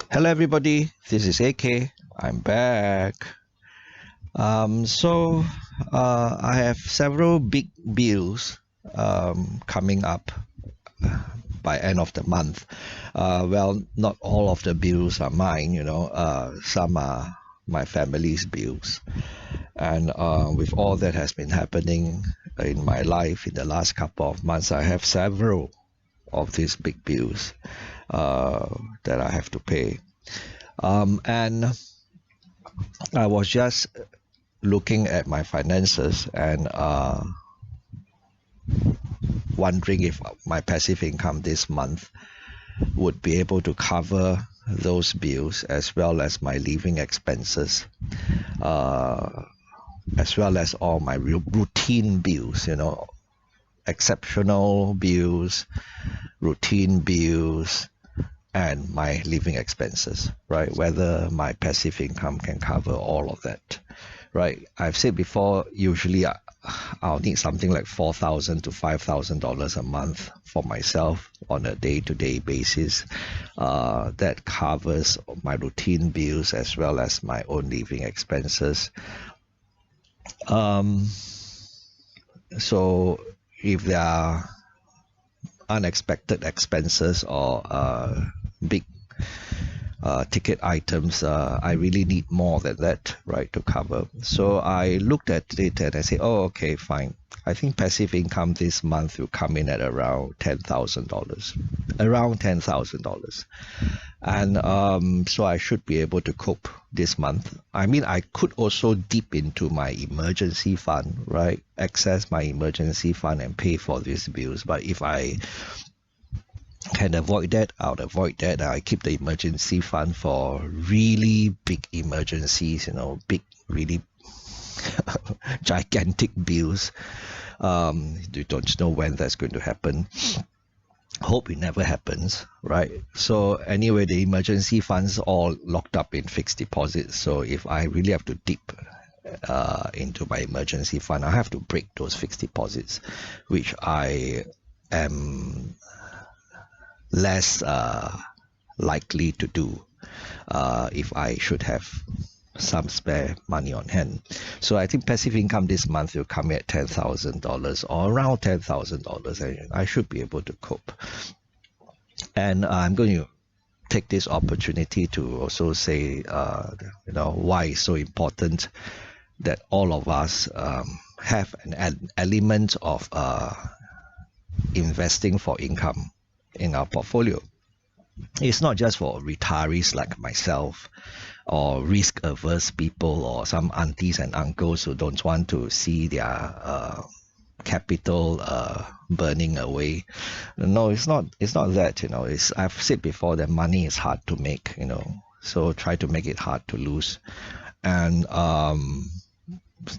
Hello, everybody. This is AK. I'm back. I have several big bills coming up by end of the month. Not all of the bills are mine. Some are my family's bills, and with all that has been happening in my life in the last couple of months, I have several of these big bills that I have to pay. And I was just looking at my finances and wondering if my passive income this month would be able to cover those bills as well as my living expenses, as well as all my routine bills, exceptional bills, routine bills, and my living expenses, right? Whether my passive income can cover all of that, right? I've said before, usually I'll need something like $4,000 to $5,000 a month for myself on a day-to-day basis. That covers my routine bills as well as my own living expenses. So if there are unexpected expenses or big ticket items, I really need more than that, right, to cover. So I looked at it and I said, oh, okay, fine. I think passive income this month will come in at around $10,000. And so I should be able to cope this month. I mean, I could also dip into my emergency fund, right? Access my emergency fund and pay for these bills. But if I can avoid that, I'll avoid that. I keep the emergency fund for really big emergencies, big, really gigantic bills. You don't know when that's going to happen. Hope it never happens, right? So anyway, the emergency funds all locked up in fixed deposits. So if I really have to dip into my emergency fund, I have to break those fixed deposits, which I am less likely to do if I should have some spare money on hand. So I think passive income this month will come at $10,000 or around $10,000, and I should be able to cope. And I'm going to take this opportunity to also say, why it's so important that all of us have an element of investing for income in our portfolio. It's not just for retirees like myself or risk averse people or some aunties and uncles who don't want to see their capital burning away. No, it's not that. I've said before that money is hard to make, so try to make it hard to lose. And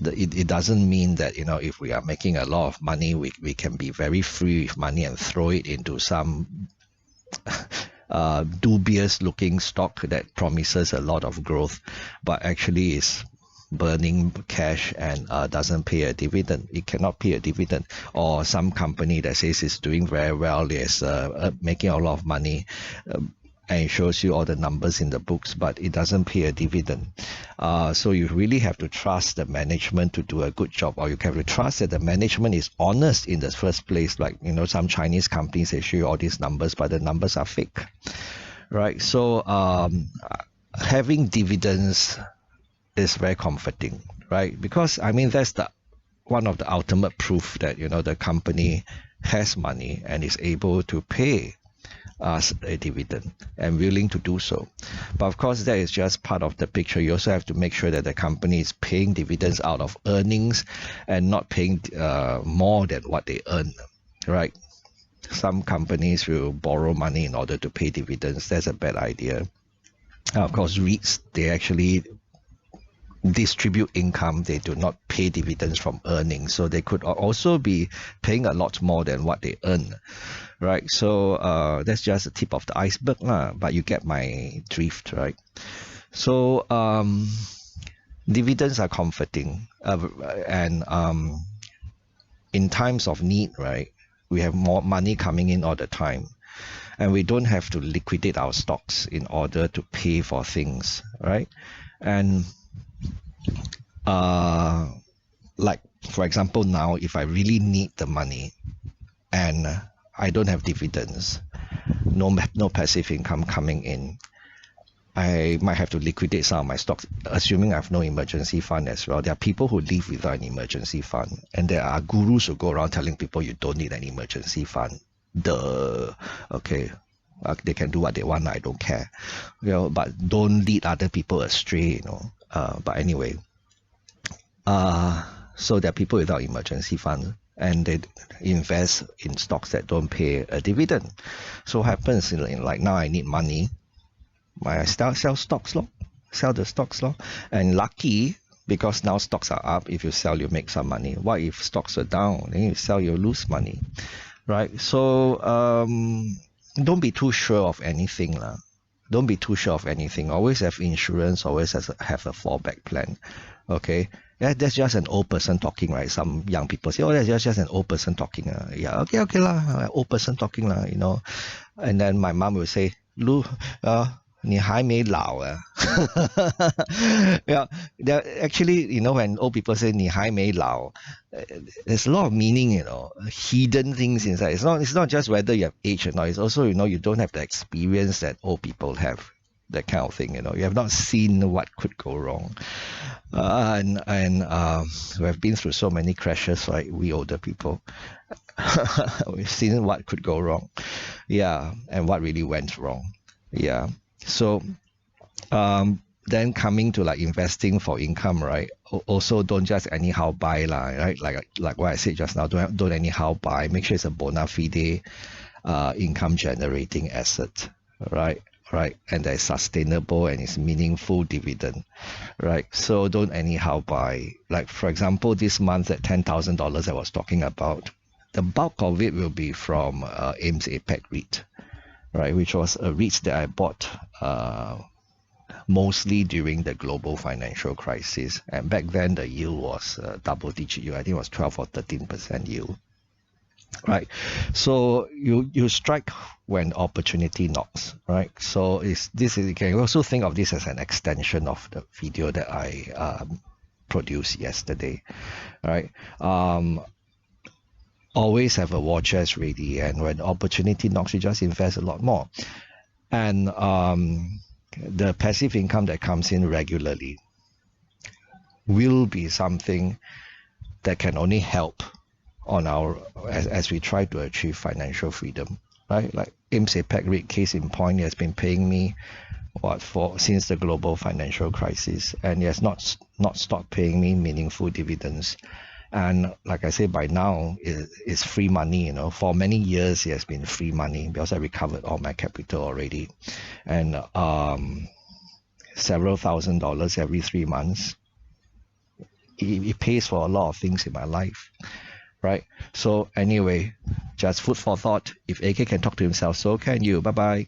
it doesn't mean that if we are making a lot of money, we can be very free with money and throw it into some dubious looking stock that promises a lot of growth but actually is burning cash and doesn't pay a dividend. It cannot pay a dividend. Or some company that says it's doing very well, is making a lot of money, and it shows you all the numbers in the books, but it doesn't pay a dividend. So you really have to trust the management to do a good job, or you have to trust that the management is honest in the first place. Like, some Chinese companies, they show you all these numbers, but the numbers are fake, right? So having dividends is very comforting, right? Because that's the one of the ultimate proof that the company has money and is able to pay us a dividend and willing to do so. But of course, that is just part of the picture. You also have to make sure that the company is paying dividends out of earnings and not paying more than what they earn, right? Some companies will borrow money in order to pay dividends. That's a bad idea. Of course, REITs, they actually distribute income. They do not pay dividends from earnings, so they could also be paying a lot more than what they earn, right? So that's just the tip of the iceberg, but you get my drift, right? So dividends are comforting, and in times of need, right, we have more money coming in all the time, and we don't have to liquidate our stocks in order to pay for things, right? And like for example, now if I really need the money and I don't have dividends, no passive income coming in, I might have to liquidate some of my stocks, assuming I have no emergency fund as well. There are people who live without an emergency fund, and there are gurus who go around telling people you don't need an emergency fund. Okay, they can do what they want. I don't care, but don't lead other people astray. But anyway, so there are people without emergency fund, and they invest in stocks that don't pay a dividend. So what happens, like now I need money. I sell stocks lor, sell the stocks lor, and lucky because now stocks are up. If you sell, you make some money. What if stocks are down? Then you sell, you lose money, right? So don't be too sure of anything lah. Don't be too sure of anything. Always have insurance. Always have a fallback plan. Okay. Yeah, that's just an old person talking, right? Some young people say, "Oh, that's just an old person talking." Yeah, okay lah, old person talking lah, And then my mom will say, "Lu, 你还没老啊." Yeah, actually, when old people say 你还没老, there's a lot of meaning, hidden things inside. It's not just whether you have age or not. It's also, you don't have the experience that old people have. That kind of thing, you have not seen what could go wrong. And we have been through so many crashes, right? We older people. We've seen what could go wrong. Yeah, and what really went wrong. Yeah. So then coming to like investing for income, right? Also don't just anyhow buy lah, right? Like what I said just now, don't anyhow buy. Make sure it's a bona fide income generating asset, right? And that is sustainable and it's meaningful dividend, right? So don't anyhow buy. Like for example, this month at $10,000 I was talking about, the bulk of it will be from AIMS APAC REIT, right? Which was a REIT that I bought mostly during the global financial crisis. And back then the yield was double-digit yield. I think it was 12 or 13% yield. Right, so you strike when opportunity knocks, right? So you can also think of this as an extension of the video that I produced yesterday, right? Always have a war chest ready, and when opportunity knocks, you just invest a lot more. And the passive income that comes in regularly will be something that can only help on as we try to achieve financial freedom, right? Like AIMS APAC REIT, case in point, has been paying me since the global financial crisis, and it has not stopped paying me meaningful dividends. And like I said, by now it's free money. For many years it has been free money because I recovered all my capital already, and several $1,000s every 3 months. It pays for a lot of things in my life. Right. So anyway, just food for thought. If AK can talk to himself, so can you. Bye-bye.